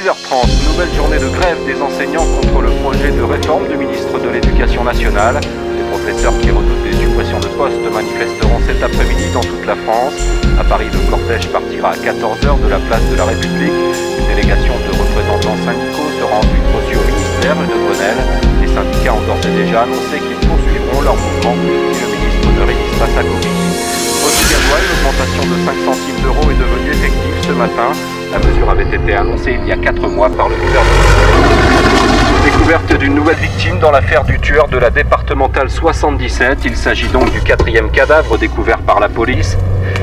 6h30, nouvelle journée de grève des enseignants contre le projet de réforme du ministre de l'Éducation nationale. Les professeurs qui redoutent des suppressions de postes manifesteront cet après-midi dans toute la France. À Paris, le cortège partira à 14h de la place de la République. Une délégation de représentants syndicaux sera ensuite reçue au ministère de Grenelle. Les syndicats ont d'ores et déjà annoncé qu'ils poursuivront leur mouvement si le ministre ne révise pas sa copie. Au gasoil, l'augmentation de 5 centimes d'euros est devenue effective ce matin. La mesure avait été annoncée il y a 4 mois par le gouvernement. Découverte d'une nouvelle victime dans l'affaire du tueur de la départementale 77. Il s'agit donc du 4e cadavre découvert par la police.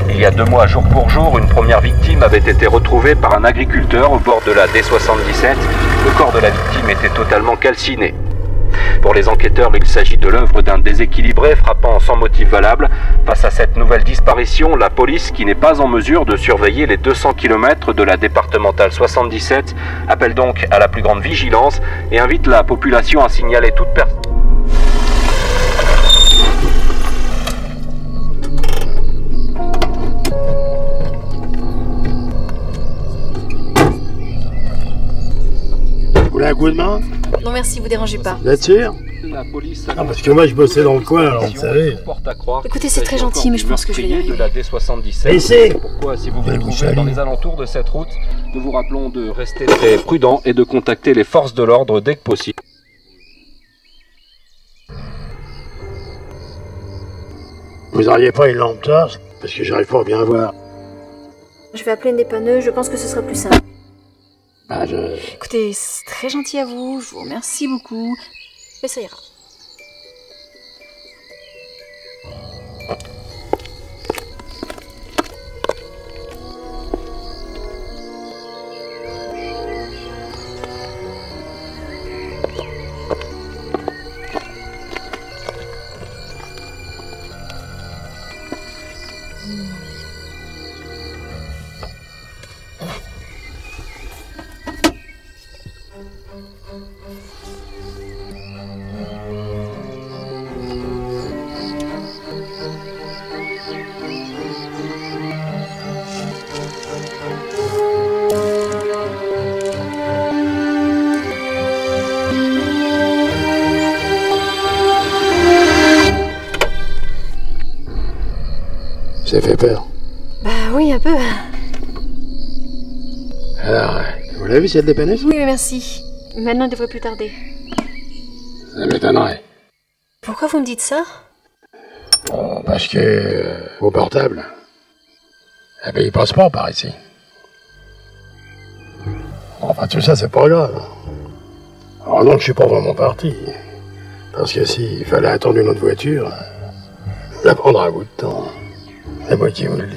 Il y a 2 mois, jour pour jour, une première victime avait été retrouvée par un agriculteur au bord de la D77. Le corps de la victime était totalement calciné. Pour les enquêteurs, il s'agit de l'œuvre d'un déséquilibré frappant sans motif valable. Face à cette nouvelle disparition, la police, qui n'est pas en mesure de surveiller les 200 km de la départementale 77, appelle donc à la plus grande vigilance et invite la population à signaler toute personne. Vous voulez un coup de main? Non merci, vous dérangez pas. Vous êtes sûr? La police Ah, parce que moi je bossais dans le coin, alors vous savez. Écoutez, c'est très gentil, mais je pense que je vais y arriver. De la D77. Laissez. Pourquoi, si vous vous Vous trouvez dans les alentours de cette route, nous vous rappelons de rester très prudent et de contacter les forces de l'ordre dès que possible. Vous auriez pas une lampe torche? Parce que j'arrive pas à bien voir. Je vais appeler une dépanneuse, je pense que ce sera plus simple. Ah, Écoutez, c'est très gentil à vous, je vous remercie beaucoup. Mais ça ira. ça fait peur. Bah oui, un peu. Alors, vous l'avez vu cette dépanneuse? Oui, mais merci. Maintenant, il devrait plus tarder. Ça m'étonnerait. Pourquoi vous me dites ça? Bon, parce que vos portables, eh ben, ils passent pas par ici. Enfin, tout ça, c'est pas grave. Alors donc, je suis pas vraiment parti. Parce que s'il fallait attendre une autre voiture, ça prendra un bout de temps. C'est moi qui vous le dis.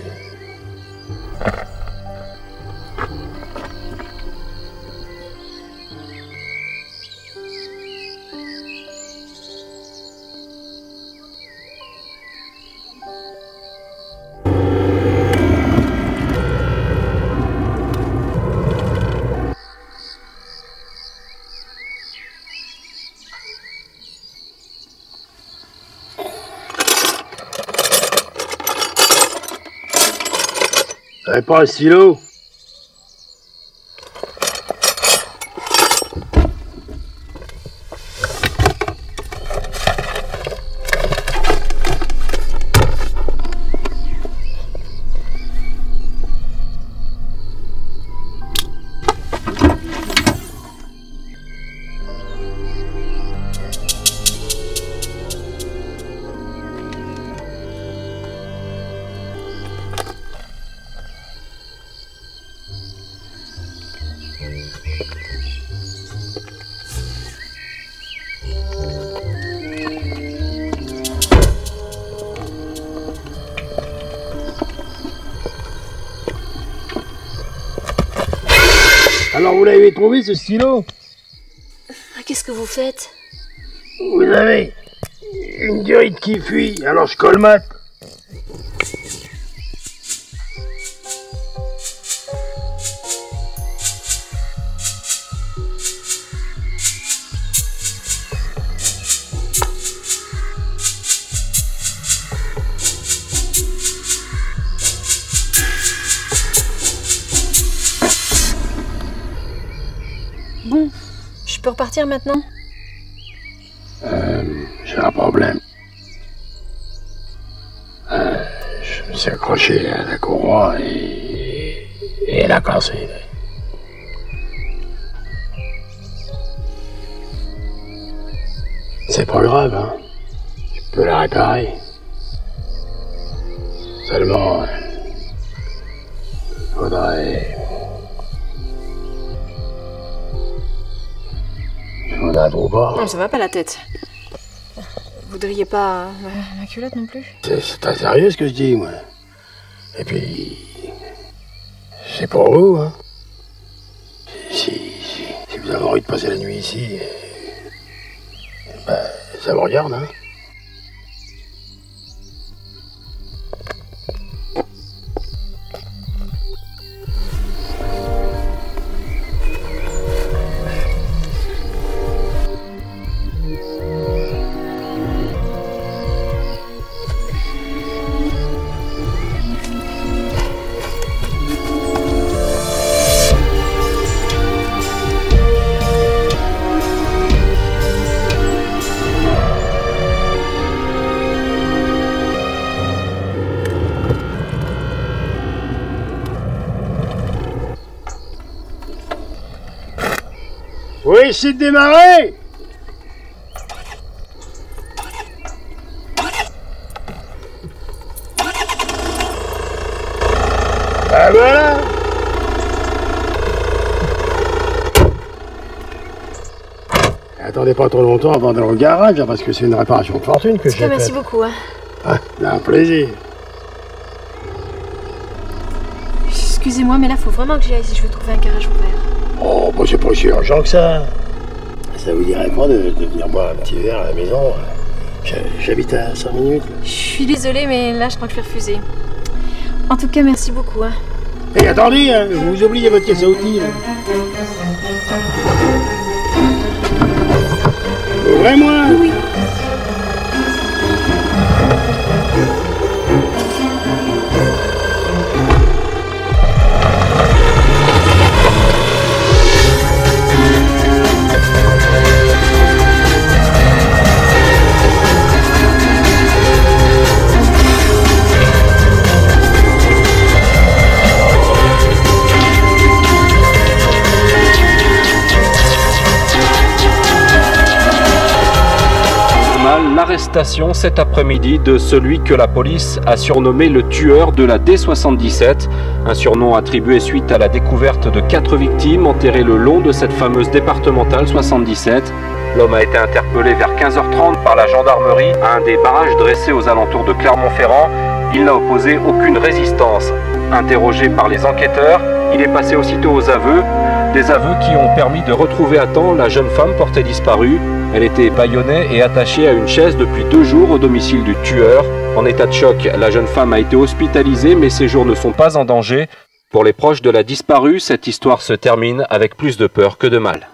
Vous avez pas un stylo? Alors vous l'avez trouvé ce stylo? Qu'est-ce que vous faites? Vous avez une durite qui fuit, alors je colmate. peux repartir maintenant? J'ai un problème. Je me suis accroché à la courroie et elle a cassé. C'est pas grave, hein. Tu peux la réparer. Seulement, faudrait un gros bord. Non, ça va pas la tête. Vous voudriez pas ma culotte non plus? C'est très sérieux ce que je dis, moi. Et puis, c'est pour vous, hein. Si vous avez envie de passer la nuit ici, ben, ça vous regarde, hein. Oui, c'est de démarrer. Ben voilà. Attendez pas trop longtemps avant d'aller au garage, parce que c'est une réparation de fortune que j'ai faite. Merci beaucoup. Hein. Ah, c'est un plaisir. Excusez-moi, mais là, faut vraiment que j'y aille si je veux trouver un garage ouvert. Oh, bah c'est pas si urgent que ça. Ça vous dirait pas de venir boire un petit verre à la maison? J'habite à 5 minutes. Je suis désolée, mais là, je crois que je vais refuser. En tout cas, merci beaucoup. Hein. Et attendez, hein, vous oubliez votre caisse à outils. Là. Ouvrez-moi. Oui. L'arrestation cet après-midi de celui que la police a surnommé le tueur de la D77, un surnom attribué suite à la découverte de 4 victimes enterrées le long de cette fameuse départementale 77. L'homme a été interpellé vers 15h30 par la gendarmerie à un des barrages dressés aux alentours de Clermont-Ferrand. Il n'a opposé aucune résistance. Interrogé par les enquêteurs, il est passé aussitôt aux aveux. Des aveux qui ont permis de retrouver à temps la jeune femme portée disparue. Elle était bâillonnée et attachée à une chaise depuis 2 jours au domicile du tueur. En état de choc, la jeune femme a été hospitalisée, mais ses jours ne sont pas en danger. Pour les proches de la disparue, cette histoire se termine avec plus de peur que de mal.